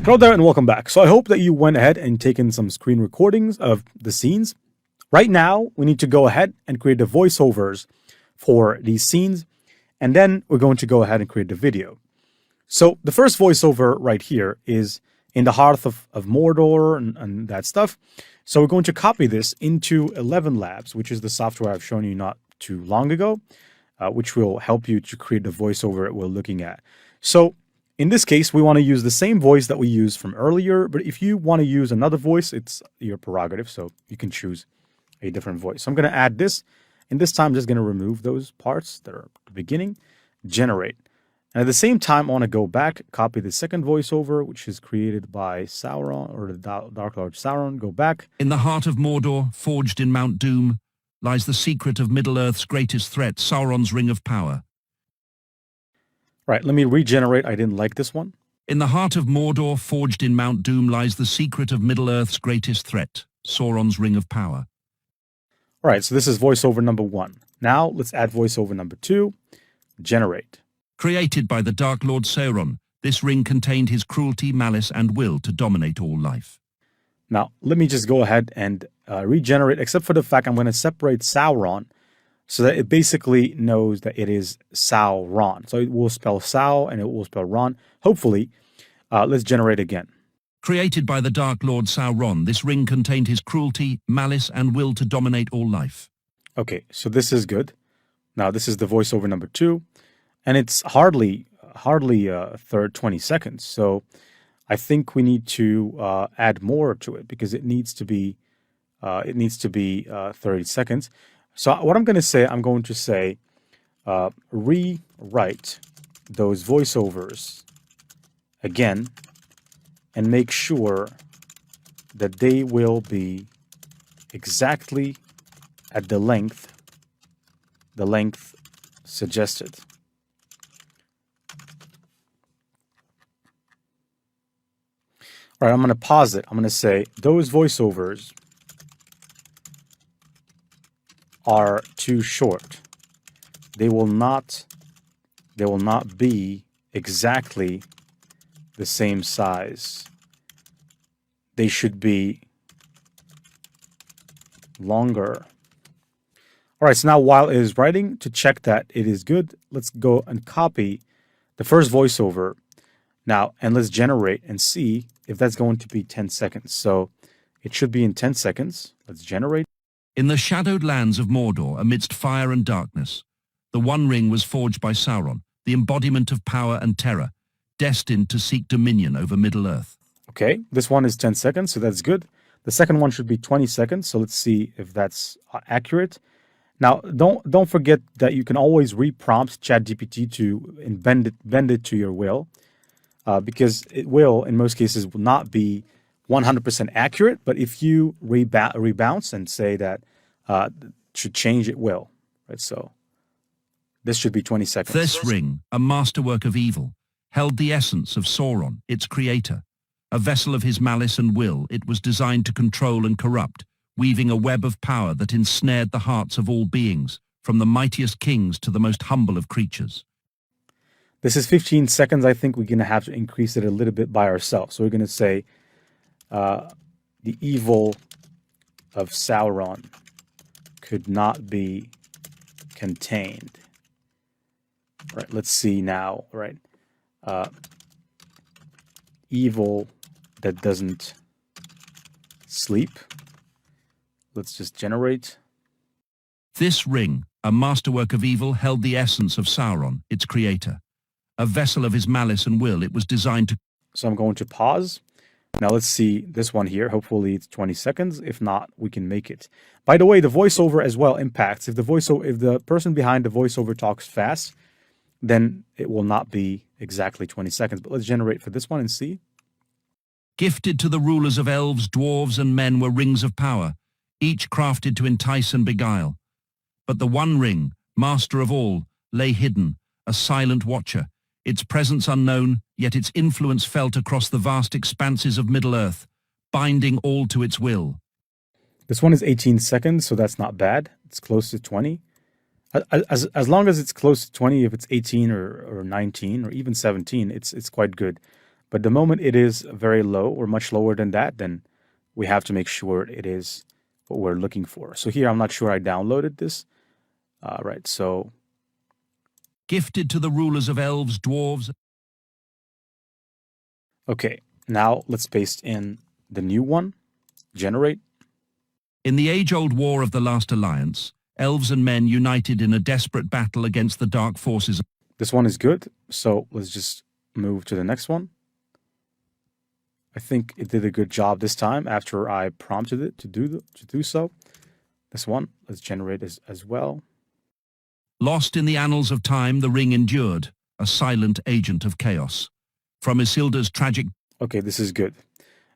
Hello there and welcome back. So I hope that you went ahead and taken some screen recordings of the scenes. Right now, we need to go ahead and create the voiceovers for these scenes, and then we're going to go ahead and create the video. So the first voiceover right here is in the heart of Mordor and that stuff. So we're going to copy this into 11 Labs, which is the software I've shown you not too long ago, which will help you to create the voiceover that we're looking at. So in this case, we want to use the same voice that we used from earlier, but if you want to use another voice, it's your prerogative, so you can choose a different voice. So I'm going to add this, and this time I'm just going to remove those parts that are at the beginning, generate. And at the same time, I want to go back, copy the second voiceover, which is created by Sauron, or the Dark Lord Sauron, go back. In the heart of Mordor, forged in Mount Doom, lies the secret of Middle-earth's greatest threat, Sauron's Ring of Power. Right, let me regenerate. I didn't like this one. In the heart of Mordor, forged in Mount Doom, lies the secret of Middle-earth's greatest threat, Sauron's Ring of Power. All right, so this is voiceover number 1. Now let's add voiceover number 2, generate. Created by the Dark Lord Sauron, this ring contained his cruelty, malice, and will to dominate all life. Now, let me just go ahead and regenerate, except for the fact I'm going to separate Sauron so that it basically knows that it is Sauron. So it will spell Sau and it will spell Ron. Hopefully, let's generate again. Created by the Dark Lord Sauron, this ring contained his cruelty, malice, and will to dominate all life. Okay, so this is good. Now, this is the voiceover number 2, and it's hardly 20 seconds. So I think we need to add more to it because it needs to be 30 seconds. So what I'm going to say, rewrite those voiceovers again and make sure that they will be exactly at the length suggested. All right, I'm going to pause it. I'm going to say those voiceovers are too short. They will not be exactly the same size. They should be longer. All right, so now while it is writing, to check that it is good, let's go and copy the first voiceover now, and let's generate and see if that's going to be 10 seconds. So it should be in 10 seconds. Let's generate. In the shadowed lands of Mordor, amidst fire and darkness, the One Ring was forged by Sauron, the embodiment of power and terror, destined to seek dominion over Middle-earth. Okay, this one is 10 seconds, so that's good. The second one should be 20 seconds, so let's see if that's accurate. Now, don't forget that you can always reprompt ChatGPT to bend it to your will, because it will, in most cases, will not be 100% accurate, but if you rebounce and say that should change, it will. Right, so this should be 20 seconds. This ring, a masterwork of evil, held the essence of Sauron, its creator. A vessel of his malice and will, it was designed to control and corrupt, weaving a web of power that ensnared the hearts of all beings, from the mightiest kings to the most humble of creatures. This is 15 seconds. I think we're going to have to increase it a little bit by ourselves. So we're going to say the evil of Sauron could not be contained. Right, let's see now, right? Evil that doesn't sleep. Let's just generate. This ring, a masterwork of evil, held the essence of Sauron, its creator. A vessel of his malice and will, it was designed to... So I'm going to pause. Now let's see this one here. Hopefully it's 20 seconds. If not, we can make it. By the way, the voiceover as well impacts. If the person behind the voiceover talks fast, then it will not be exactly 20 seconds. But let's generate for this one and see. Gifted to the rulers of elves, dwarves, and men were rings of power, each crafted to entice and beguile. But the One Ring, master of all, lay hidden, a silent watcher, its presence unknown, yet its influence felt across the vast expanses of Middle-earth, binding all to its will. This one is 18 seconds, so that's not bad. It's close to 20. As long as it's close to 20, if it's 18 or 19 or even 17, it's quite good. But the moment it is very low or much lower than that, then we have to make sure it is what we're looking for. So here, I'm not sure I downloaded this. Right, so Gifted to the rulers of elves, dwarves. okay, now let's paste in the new one, generate. In the age-old war of the last alliance, elves and men united in a desperate battle against the dark forces. This one is good, so let's just move to the next one. I think it did a good job this time after I prompted it to do so. This one, let's generate as well. Lost in the annals of time, the ring endured, a silent agent of chaos. From Isildur's tragic... Okay, this is good.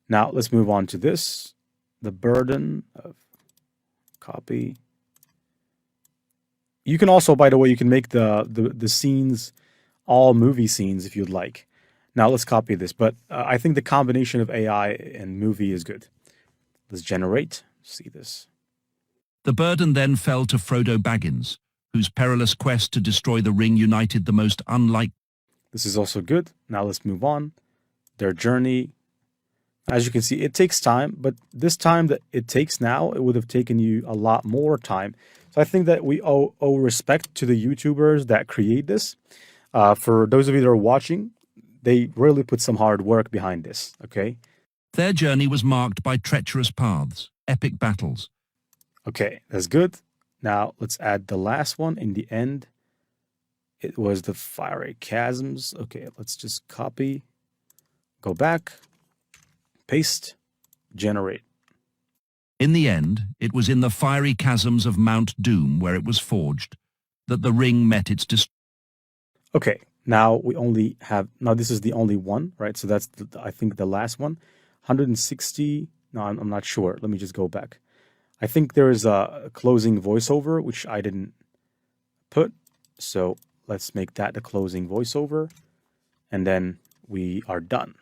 Now let's move on to this. The burden of copy. You can also, by the way, you can make the scenes all movie scenes if you'd like. Now let's copy this, but I think the combination of AI and movie is good. Let's generate, see this. The burden then fell to Frodo Baggins, whose perilous quest to destroy the ring united the most unlike... This is also good. Now let's move on. Their journey. As you can see, it takes time, but this time that it takes now, it would have taken you a lot more time. So I think that we owe respect to the YouTubers that create this. For those of you that are watching, they really put some hard work behind this, okay? Their journey was marked by treacherous paths, epic battles. Okay, that's good. Now let's add the last one in the end. It was the fiery chasms. Okay, let's just copy, go back, paste, generate. In the end, it was in the fiery chasms of Mount Doom, where it was forged, that the ring met its destruction. Okay, now we only have, now this is the only one, right? So that's, I think, the last one. 160, no, I'm not sure. Let me just go back. I think there is a closing voiceover, which I didn't put. So let's make that the closing voiceover. And then we are done.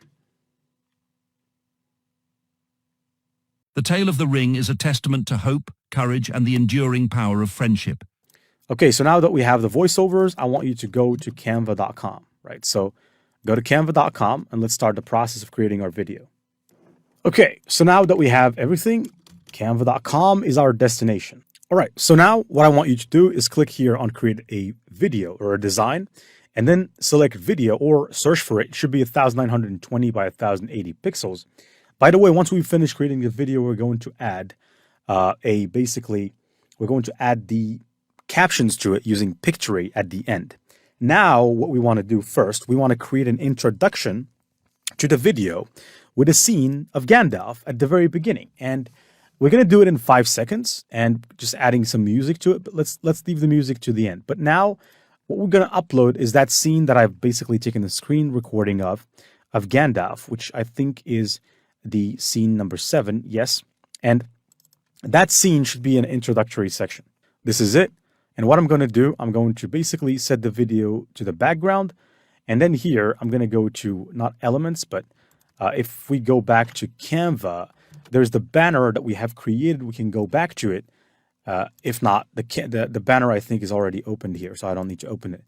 The tale of the ring is a testament to hope, courage, and the enduring power of friendship. Okay, so now that we have the voiceovers, I want you to go to canva.com, right? So go to canva.com and let's start the process of creating our video. Okay, so now that we have everything, canva.com is our destination. All right, so now what I want you to do is click here on create a video or a design, and then select video or search for it. It should be 1920 by 1080 pixels. By the way, once we finish creating the video, we're going to add we're going to add the captions to it using Pictory at the end. Now, what we want to do first, we want to create an introduction to the video with a scene of Gandalf at the very beginning. And we're going to do it in 5 seconds and just adding some music to it. But let's leave the music to the end. But now what we're going to upload is that scene that I've basically taken a screen recording of Gandalf, which I think is the scene number 7. Yes. And that scene should be an introductory section. This is it. And what I'm going to do, I'm going to basically set the video to the background. And then here, I'm going to go to not elements, but if we go back to Canva, there's the banner that we have created. We can go back to it. If not, the banner, I think, is already opened here, so I don't need to open it.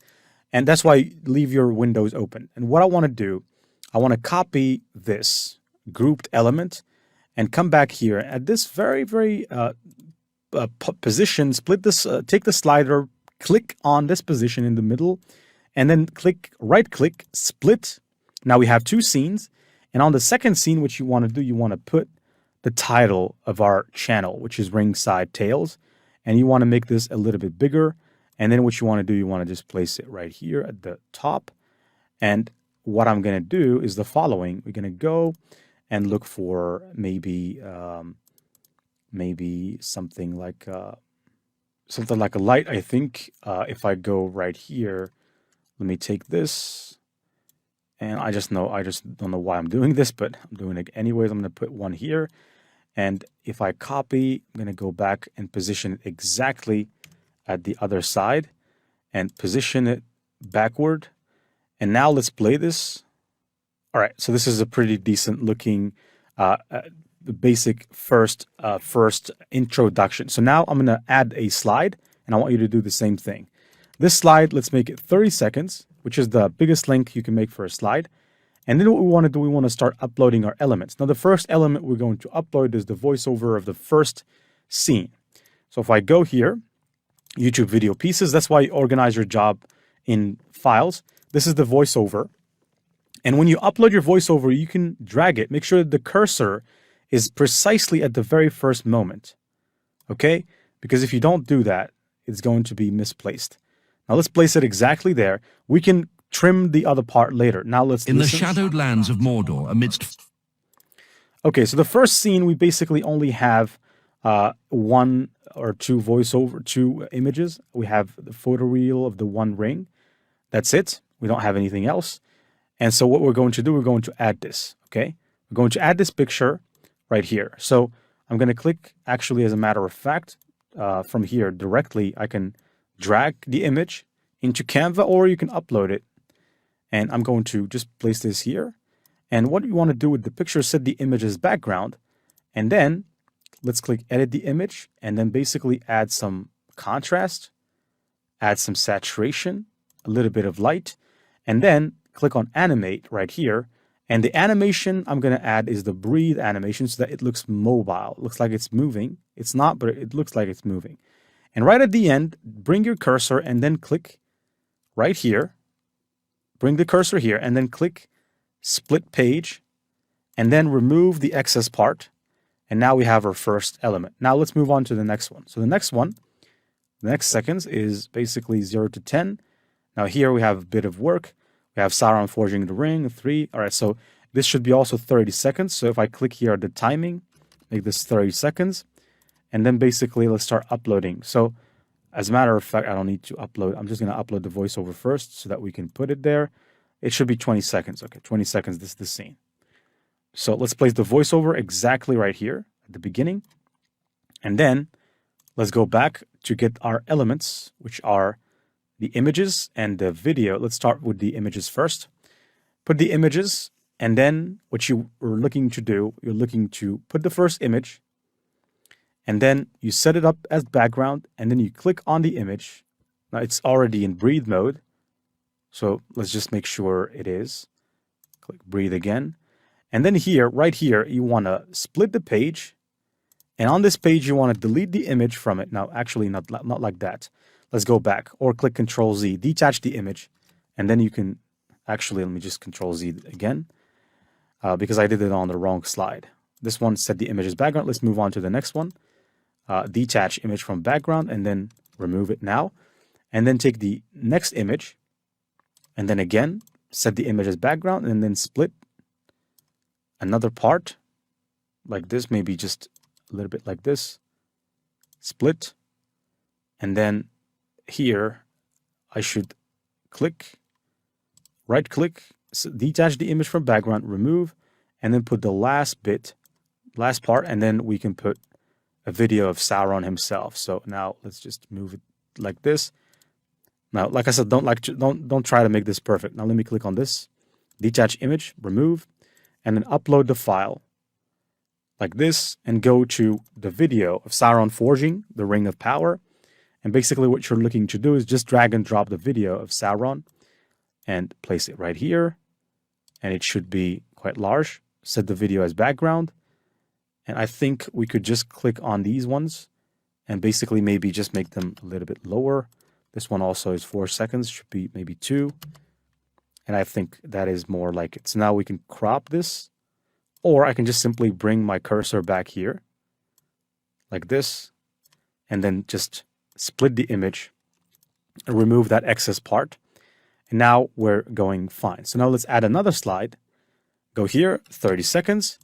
And that's why leave your windows open. And what I want to do, I want to copy this grouped element and come back here at this very, very position, split this, take the slider, click on this position in the middle, and then right click, split. Now we have 2 scenes. And on the second scene, what you want to do, you want to put the title of our channel, which is Ringside Tales. And you want to make this a little bit bigger. And then what you want to do, you want to just place it right here at the top. And what I'm going to do is the following. We're going to go and look for maybe something like a light. I think if I go right here, let me take this, and I just don't know why I'm doing this, but I'm doing it anyways. I'm going to put one here, and if I copy, I'm going to go back and position it exactly at the other side, and position it backward. And now let's play this. All right, so this is a pretty decent looking basic first introduction. So now I'm going to add a slide, and I want you to do the same thing. This slide, let's make it 30 seconds, which is the biggest length you can make for a slide. And then what we want to do, we want to start uploading our elements. Now, the first element we're going to upload is the voiceover of the first scene. So if I go here, YouTube video pieces, that's why you organize your job in files. This is the voiceover. And when you upload your voiceover, you can drag it. Make sure that the cursor is precisely at the very first moment. Okay? Because if you don't do that, it's going to be misplaced. Now let's place it exactly there. We can trim the other part later. Now let's In listen. the shadowed lands of Mordor, amidst... Okay, so the first scene, we basically only have one or two two images. We have the photo reel of the One Ring. That's it. We don't have anything else. And so what we're going to do, we're going to add this, okay? We're going to add this picture right here. So I'm going to click, actually, as a matter of fact, from here directly, I can drag the image into Canva, or you can upload it. And I'm going to just place this here. And what you want to do with the picture is set the image as background. And then let's click edit the image and then basically add some contrast, add some saturation, a little bit of light, and then click on animate right here. And the animation I'm going to add is the breathe animation so that it looks mobile. It looks like it's moving. It's not, but it looks like it's moving. And right at the end, bring your cursor and then click right here. Bring the cursor here and then click split page and then remove the excess part. And now we have our first element. Now let's move on to the next one. So the next one, the next seconds is basically 0 to 10. Now here we have a bit of work. We have Sauron forging the ring, 3. All right, so this should be also 30 seconds. So if I click here at the timing, make this 30 seconds. And then basically let's start uploading. So as a matter of fact, I don't need to upload. I'm just going to upload the voiceover first so that we can put it there. It should be 20 seconds. Okay, 20 seconds, this is the scene. So let's place the voiceover exactly right here at the beginning. And then let's go back to get our elements, which are the images and the video. Let's start with the images first. Put the images, and then what you are looking to do, you're looking to put the first image, and then you set it up as background, and then you click on the image. Now it's already in breathe mode. So let's just make sure it is. Click breathe again. And then here, right here, you want to split the page. And on this page, you want to delete the image from it. Now, actually, not like that. Let's go back or click Control Z, detach the image. And then you can actually, let me just Control Z again because I did it on the wrong slide. This one set the image as background. Let's move on to the next one. Detach image from background and then remove it now. And then take the next image and then again, set the image as background and then split another part like this, maybe just a little bit like this. Split. And then here, I should click, right click, detach the image from background, remove, and then put the last part, and then we can put a video of Sauron himself. So now let's just move it like this. Now, like I said, don't try to make this perfect. Now let me click on this, detach image, remove, and then upload the file like this, and go to the video of Sauron forging the Ring of Power. And basically what you're looking to do is just drag and drop the video of Sauron and place it right here. And it should be quite large. Set the video as background. And I think we could just click on these ones and basically maybe just make them a little bit lower. This one also is 4 seconds, should be maybe 2. And I think that is more like it. So now we can crop this, or I can just simply bring my cursor back here like this, and then just split the image and remove that excess part. And now we're going fine. So now let's add another slide. Go here, 30 seconds.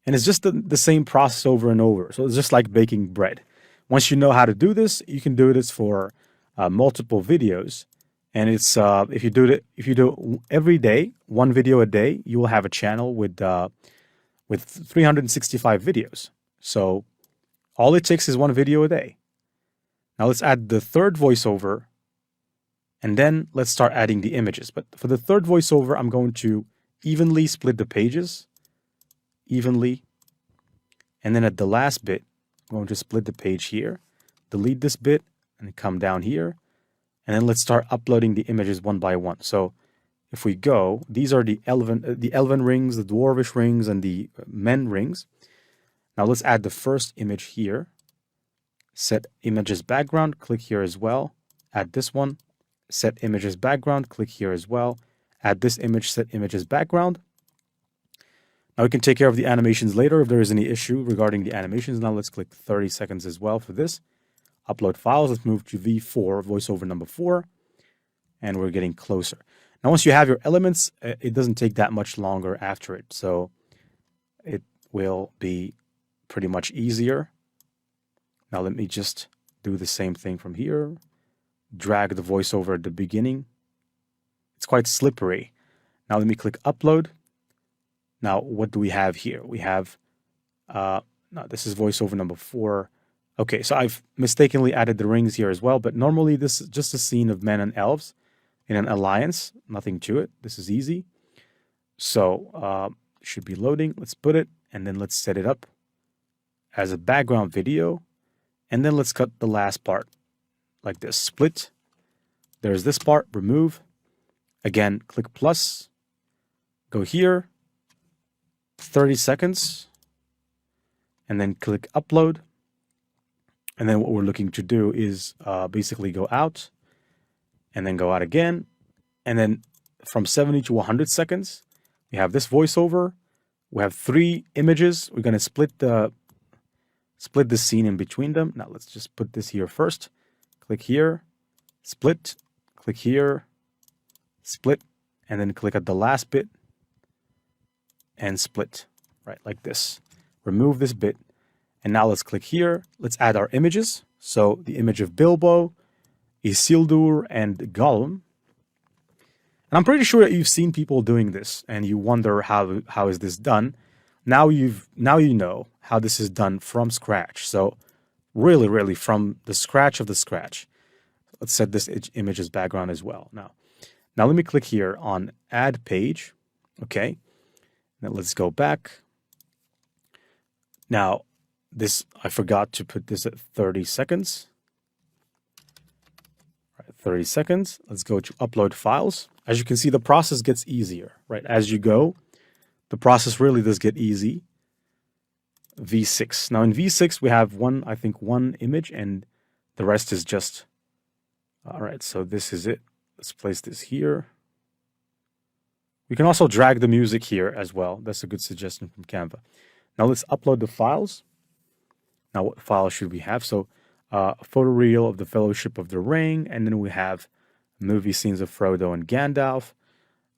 And it's just the same process over and over. So it's just like baking bread. Once you know how to do this, you can do this for multiple videos. And it's if you do it every day, one video a day, you will have a channel with 365 videos. So all it takes is one video a day. Now let's add the third voiceover, and then let's start adding the images. But for the third voiceover, I'm going to evenly split the pages, evenly. And then at the last bit, I'm going to split the page here, delete this bit, and come down here. And then let's start uploading the images one by one. So if we go, these are the elven rings, the dwarvish rings, and the men rings. Now let's add the first image here. Set images background, click here as well. Add this one. Set images background, click here as well. Add this image, set images background. Now we can take care of the animations later if there is any issue regarding the animations. Now let's click 30 seconds as well for this. Upload files. Let's move to V4, voiceover number 4. And we're getting closer. Now, once you have your elements, it doesn't take that much longer after it. So it will be pretty much easier. Now, let me just do the same thing from here. Drag the voiceover at the beginning. It's quite slippery. Now, let me click upload. Now, what do we have here? We have, no, this is voiceover number 4. Okay, so I've mistakenly added the rings here as well, but normally this is just a scene of men and elves in an alliance, nothing to it. This is easy. So should be loading. Let's put it, and then let's set it up as a background video. And then let's cut the last part like this. Split. There's this part, remove. Again, click plus. Go here, 30 seconds. And then click upload. And then what we're looking to do is basically go out. And then go out again. And then from 70 to 100 seconds, we have this voiceover. We have 3 images. We're going to split the scene in between them. Now let's just put this here first. Click here, split, click here, split, and then click at the last bit and split, right, like this. Remove this bit. And now let's click here. Let's add our images. So the image of Bilbo, Isildur, and Gollum. And I'm pretty sure that you've seen people doing this and you wonder how is this done. Now you know how this is done from scratch. So really from the scratch of the scratch. Let's set this image as background as well. Now let me click here on add page. Okay. Now let's go back. Now this, I forgot to put this at 30 seconds. 30 seconds. Let's go to upload files. As you can see, the process gets easier, right? As you go, the process really does get easy. V6. Now in V6, we have one image and the rest is just, all right, so this is it. Let's place this here. We can also drag the music here as well. That's a good suggestion from Canva. Now let's upload the files. Now what files should we have? So a photo reel of the Fellowship of the Ring, and then we have movie scenes of Frodo and Gandalf.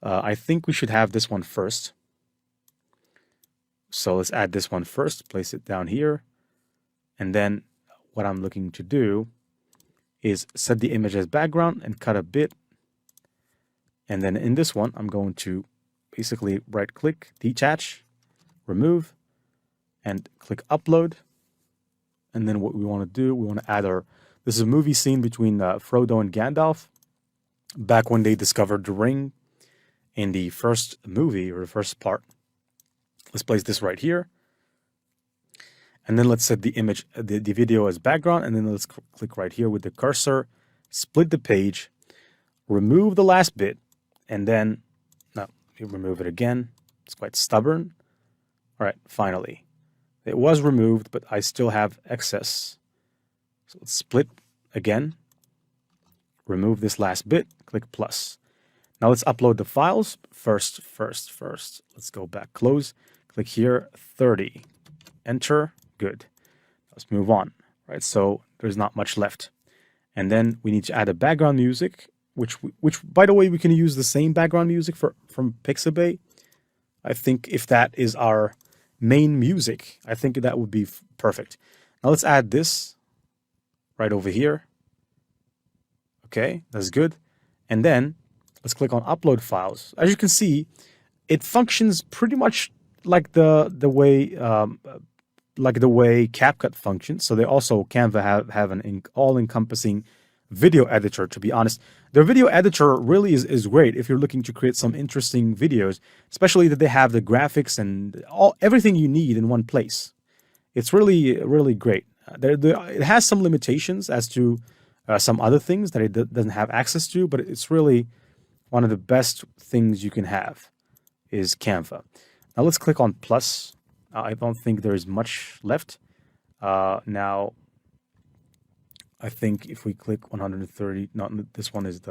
I think we should have this one first. So let's add this one first, place it down here. And then what I'm looking to do is set the image as background and cut a bit. And then in this one, I'm going to basically right click, detach, remove, and click upload. And then what we want to do, we want to add this is a movie scene between Frodo and Gandalf back when they discovered the ring in the first movie or the first part. Let's place this right here. And then let's set the image, the video as background. And then let's click right here with the cursor, split the page, remove the last bit, and then, no, remove it again. It's quite stubborn. All right, finally. It was removed, but I still have excess. So let's split again. Remove this last bit, click plus. Now let's upload the files. First. Let's go back, close. Click here, 30. Enter, good. Let's move on, right? So there's not much left. And then we need to add a background music, which by the way, we can use the same background music from Pixabay. I think if that is our main music, I think that would be perfect. Now let's add this right over here. Okay, that's good. And then let's click on upload files. As you can see, it functions pretty much like the way CapCut functions. So they also Canva have an all-encompassing video editor. To be honest, their video editor really is great if you're looking to create some interesting videos, especially that they have the graphics and everything you need in one place. It's really great. It has some limitations as to some other things that it doesn't have access to, but it's really one of the best things you can have is Canva. Now let's click on plus. I don't think there is much left. Now, I think if we click 130, not this one is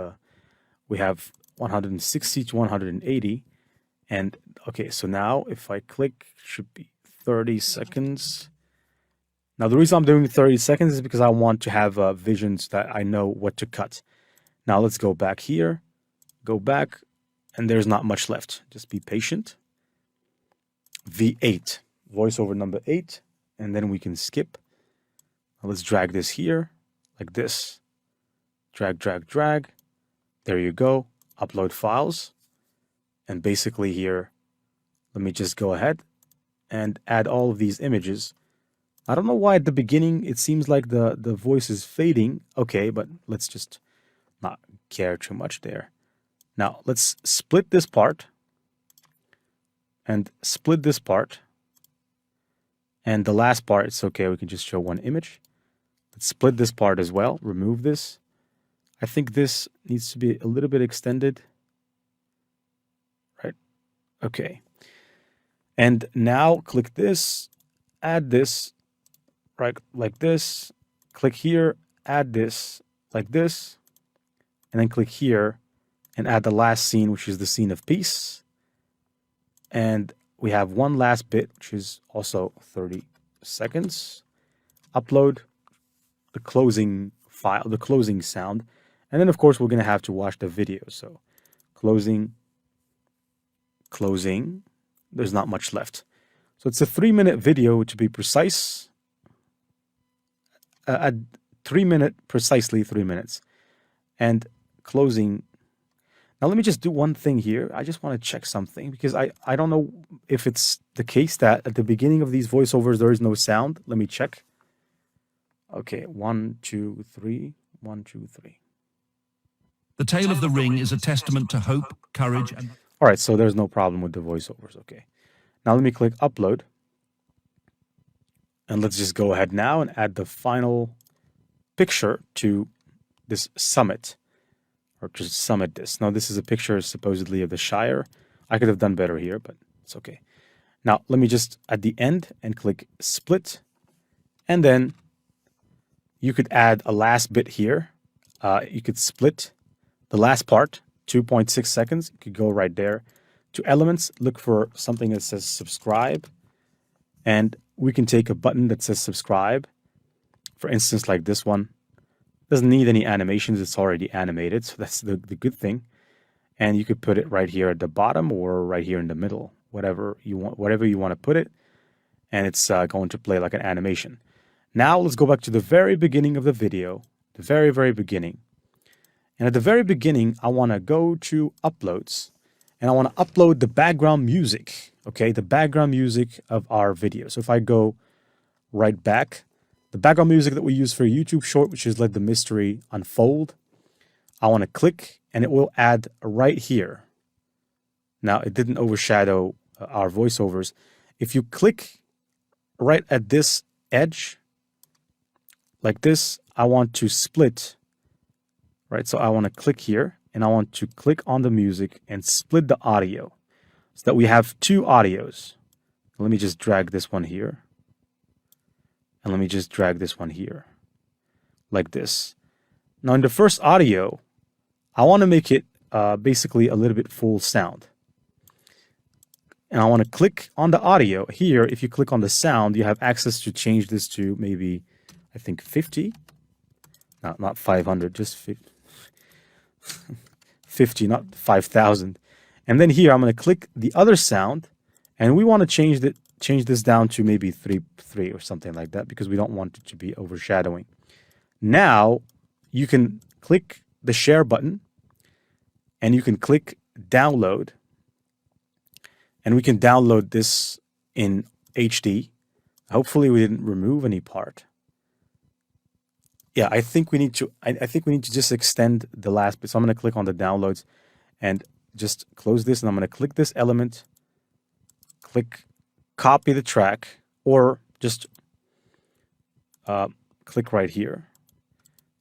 we have 160 to 180. And okay, so now if I click, it should be 30 seconds. Now, the reason I'm doing 30 seconds is because I want to have visions that I know what to cut. Now, let's go back here, go back, and there's not much left. Just be patient. V8, voiceover number 8, and then we can skip. Now, let's drag this here, like this. Drag, drag, drag. There you go. Upload files. And basically here, let me just go ahead and add all of these images. I don't know why at the beginning it seems like the voice is fading. Okay, but let's just not care too much there. Now, let's split this part and split this part. And the last part, it's okay. We can just show one image. Let's split this part as well. Remove this. I think this needs to be a little bit extended. Right? Okay. And now click this, add this, right, like this, click here, add this, like this, and then click here and add the last scene, which is the scene of peace. And we have one last bit, which is also 30 seconds. Upload the closing file, the closing sound. And then, of course, we're going to have to watch the video. So closing, closing, there's not much left. So it's a 3-minute video to be precise. At 3 minutes, precisely 3 minutes. And closing. Now let me just do one thing here. I just want to check something because I don't know if it's the case that at the beginning of these voiceovers there is no sound. Let me check. Okay, 1, 2, 3, 1, 2, 3. The tale of the ring is a testament to hope, courage, and... All right, so there's no problem with the voiceovers. Okay. Now let me click upload. And let's just go ahead now and add the final picture to this summit, or just summit this. Now, this is a picture supposedly of the Shire. I could have done better here, but it's okay. Now, let me just at the end and click split. And then you could add a last bit here. You could split the last part, 2.6 seconds. You could go right there to elements, look for something that says subscribe. And we can take a button that says subscribe. For instance, like this one. Doesn't need any animations. It's already animated. So that's the good thing. And you could put it right here at the bottom or right here in the middle. Whatever you want to put it. And it's going to play like an animation. Now let's go back to the very beginning of the video. The very, very beginning. And at the very beginning, I want to go to uploads. And I want to upload the background music. Okay, the background music of our video. So if I go right back, the background music that we use for a YouTube short, which is Let the Mystery Unfold, I want to click and it will add right here. Now, it didn't overshadow our voiceovers. If you click right at this edge, like this, I want to split, right? So I want to click here and I want to click on the music and split the audio. So that we have two audios. Let me just drag this one here. And let me just drag this one here. Like this. Now in the first audio, I want to make it basically a little bit full sound. And I want to click on the audio. Here, if you click on the sound, you have access to change this to maybe, I think 50. No, not 500, just 50. 50, not 5,000. And then here I'm going to click the other sound, and we want to change this down to maybe 3 or something like that because we don't want it to be overshadowing. Now you can click the share button, and you can click download, and we can download this in HD. Hopefully we didn't remove any part. Yeah, I think we need to. I think we need to just extend the last bit. So I'm going to click on the downloads, and just close this, and I'm going to click this element, click copy the track, or just click right here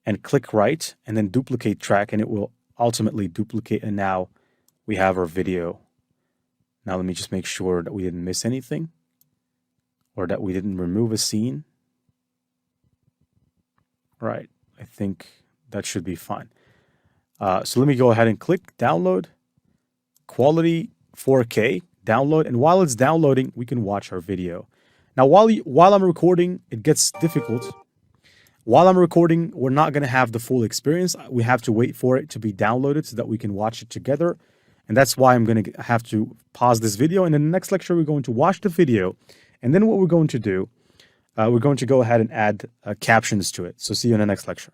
and click right and then duplicate track, and it will ultimately duplicate, and now we have our video. Now let me just make sure that we didn't miss anything or that we didn't remove a scene. Right, I think that should be fine. So let me go ahead and click download, quality 4K, download, and while it's downloading, we can watch our video. Now, while I'm recording, it gets difficult. While I'm recording, we're not going to have the full experience. We have to wait for it to be downloaded so that we can watch it together. And that's why I'm going to have to pause this video. And in the next lecture, we're going to watch the video. And then what we're going to do, we're going to go ahead and add captions to it. So see you in the next lecture.